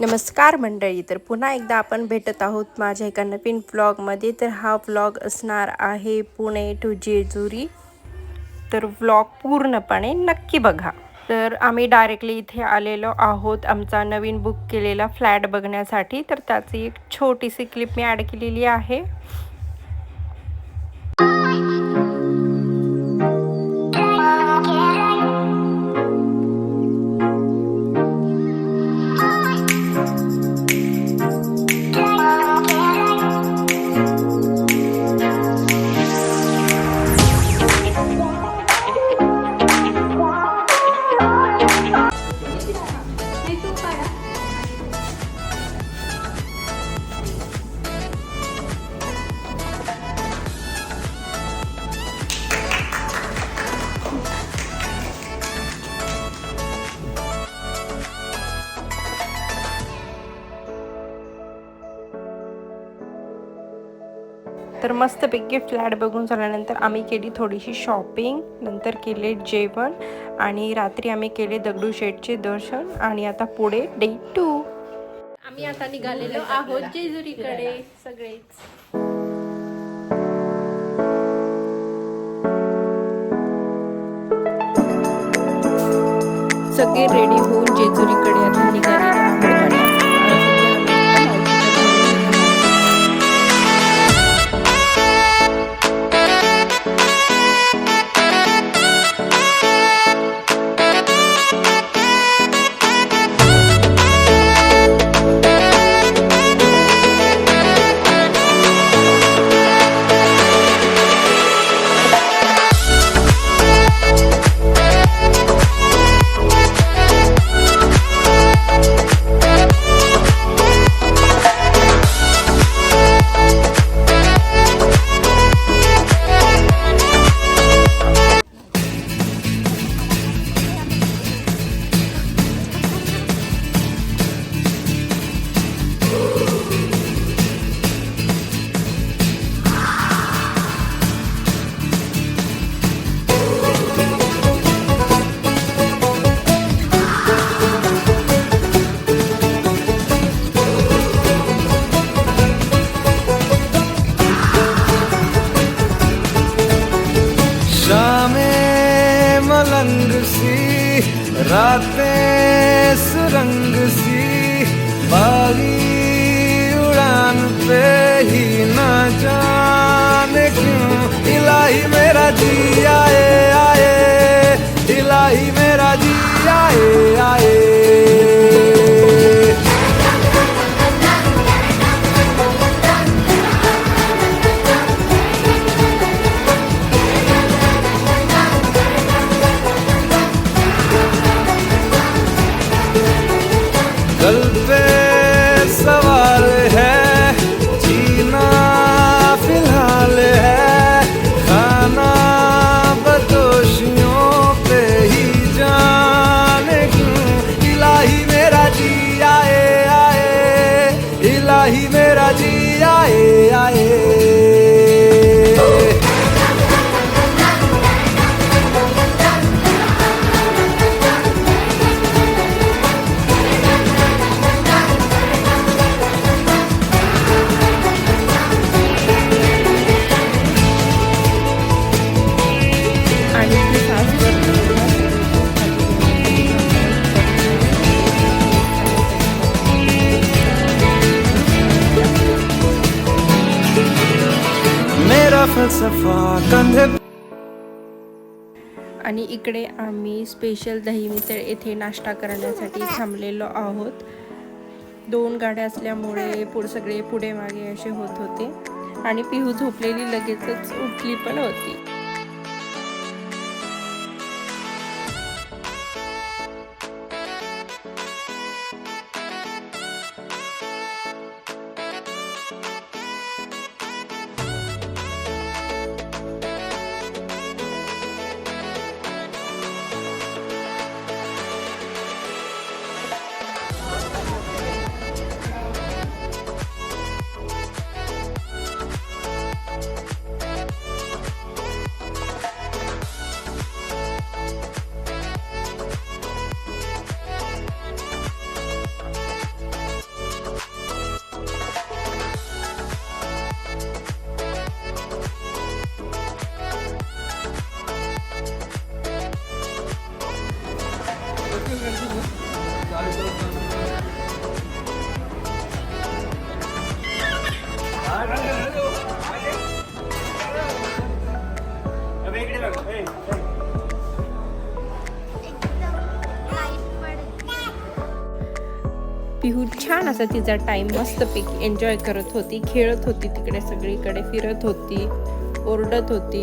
नमस्कार मंडळी, तर पुन्हा एकदा आपण भेटत आहोत माझ्या एका नवीन व्लॉगमध्ये। तर हा व्लॉग असणार आहे पुणे टू जेजुरी। तर व्लॉग पूर्णपणे नक्की बघा। तर आम्ही डायरेक्टली इथे आलेलो आहोत आमचा नवीन बुक केलेला फ्लॅट बघण्यासाठी। तर त्याची एक छोटीशी क्लिप मी ॲड केलेली आहे। तर मस्तपैकी फ्लॅट बघून झाल्यानंतर आम्ही केली थोडीशी शॉपिंग, नंतर केले जेवण आणि रात्री आम्ही केले दगडूशेठचे दर्शन। आणि आता पुढे डे 2। आम्ही आता निघालेलो आहोत जेजुरीकडे सगळेच। सगळे रेडी होऊन जेजुरीकडे आता निघालेले आहोत। मलंग सी रातें सुरंग सी बागी उड़ान पे ही न जाने क्यों इलाही मेरा जी आए आए, इलाही मेरा जी आए आए। गल पे सवाल है, जीना फिलहाल है, खाना बदोशियों पे ही जाने क्यों इलाही मेरा जी आए आए, इलाही मेरा जी आए आए। आणि इकडे आम्ही स्पेशल दही मिसळ येथे नाश्ता करण्यासाठी थांबलेलो आहोत। 2 गाड्या असल्यामुळे सगळे पुढे मागे असे होत होते आणि पिहू झोपलेली लगेचच उठली पण होती। पिहू छान असा तिचा टाइम मस्तपैकी एन्जॉय करत होती, खेळत होती, तिकडे सगळीकडे फिरत होती, ओरडत होती.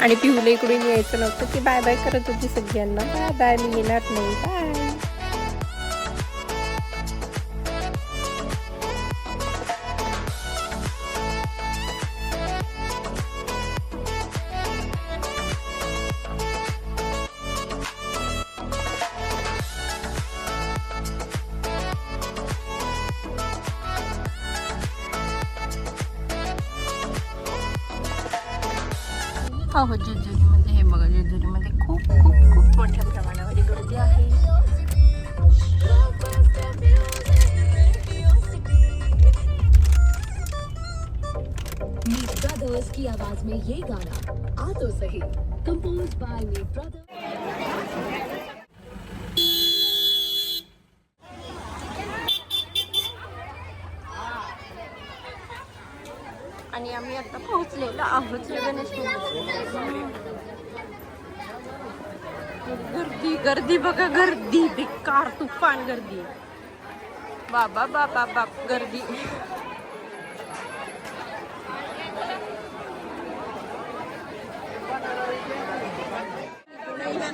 आणि पिहूला इकडून यायचं नव्हतं, ती बाय बाय करत होती सगळ्यांना. बाय बाय, मी येणार नाही, बाय. हो जेजुरीमध्ये हे बघा, जेजुरीमध्ये खूप खूप खूप मोठ्या प्रमाणामध्ये गर्दी आहे. मीत ब्रदर्स की आवाज में ये गाना आ तो सही, कंपोज बाय मीत ब्रदर्स. आणि आम्ही आता पोहोचलेलो आहोत गणेश गर्दी गर्दी बघा, गर्दी बेकार तुफान गर्दी. बाबा बाबा बाप गर्दी.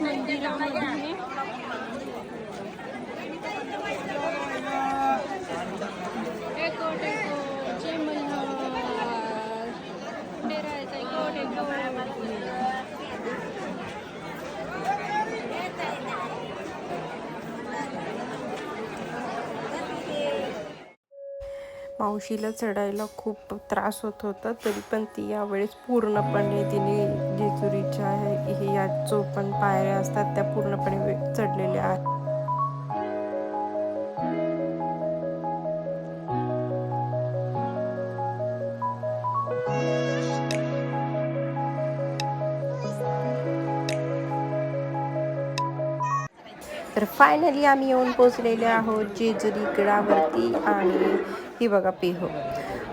मंदिरामध्ये मावशीला चढायला खूप त्रास होत होता, तरी पण ती यावेळेस पूर्णपणे तिने जेजुरीच्या या जो पण पायऱ्या असतात त्या पूर्णपणे चढलेल्या आहेत. तर फायनली आम्ही येऊन पोचलेले आहोत जेजुरी गडावरती. आणि ही बघा पिहू,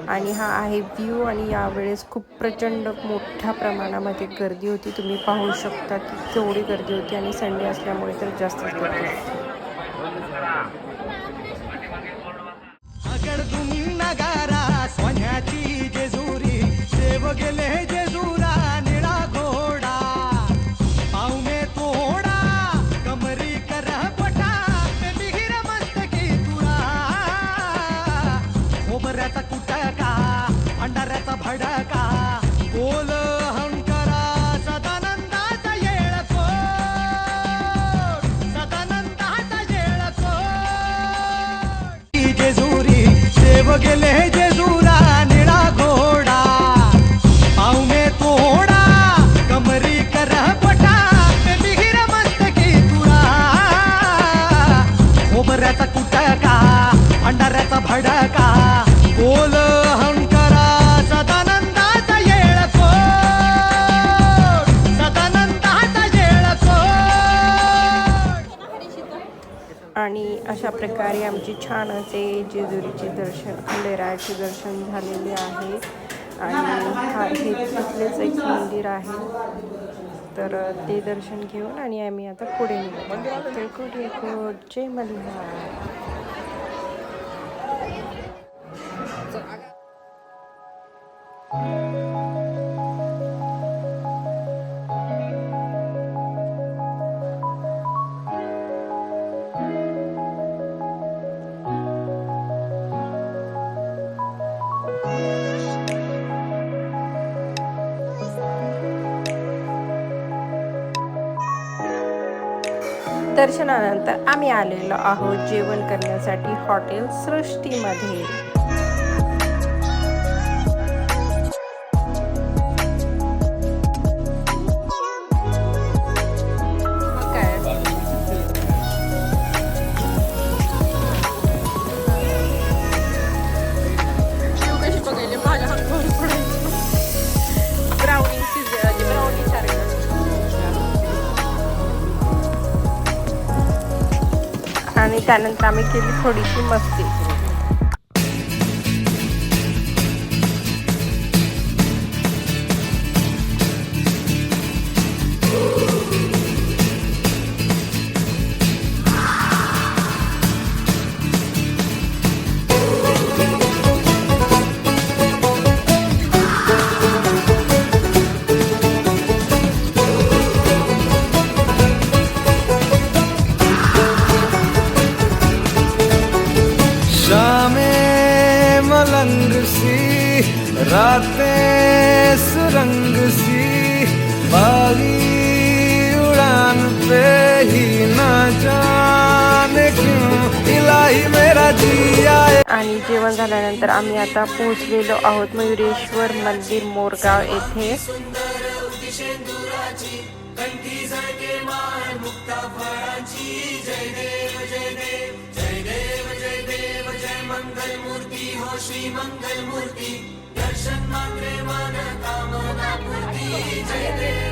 आणि हा आहे व्ह्यू. आणि यावेळेस खूप प्रचंड मोठ्या प्रमाणामध्ये गर्दी होती, तुम्ही पाहू शकता की केवढी गर्दी होती. आणि संडे असल्यामुळे तर जास्तच गर्दी होती. नगारा सोन्याची जेजुरी, देव गेले जेजुरा निळा घोडा, पाऊ मे तोडा कमरी कर पटा, मिहिर मस्तकी तुळा, खोबऱ्याचा कुटका भंडाऱ्याचा भडका, बोल हंकरा सदानंदाचा येळको, सदानंदाचा येळको. जेजुरी देव गेले जेजुरा निळा घोडा, पाऊ मे तोडा कमरी कर पटा, मिहिर मस्तकी तुळा, खोबऱ्याचा कुटका भंडाऱ्याचा भडका, बोल हंकरा सदानंदाचा येळको, सदानंदाचा येळको. आणि अशा प्रकारे आमची छान असे जेजुरीचे दर्शन, खंडेरायाचे दर्शन झालेले आहे. आणि हे तिथलेच एक मंदिर आहे, तर ते दर्शन घेऊन आणि आम्ही आता पुढे निघतो. जय मल्हार. दर्शनानंतर आम्ही आलेलो आहोत जेवण करण्यासाठी हॉटेल सृष्टीमध्ये. आणि त्यानंतर आम्ही केली थोडीशी मस्ती. शामें मलंग सी, रातें सुरंग सी, बागी उड़ान पे ही न जाने क्यों इलाही मेरा जी आए. आणि जेवण झाल्यानंतर आम्ही आता पोहोचलेलो आहोत मयुरेश्वर मंदिर मोरगाव येथे. श्री मंगल मूर्ती दर्शन मात्रे मन कामना पूर्ती. जय देव.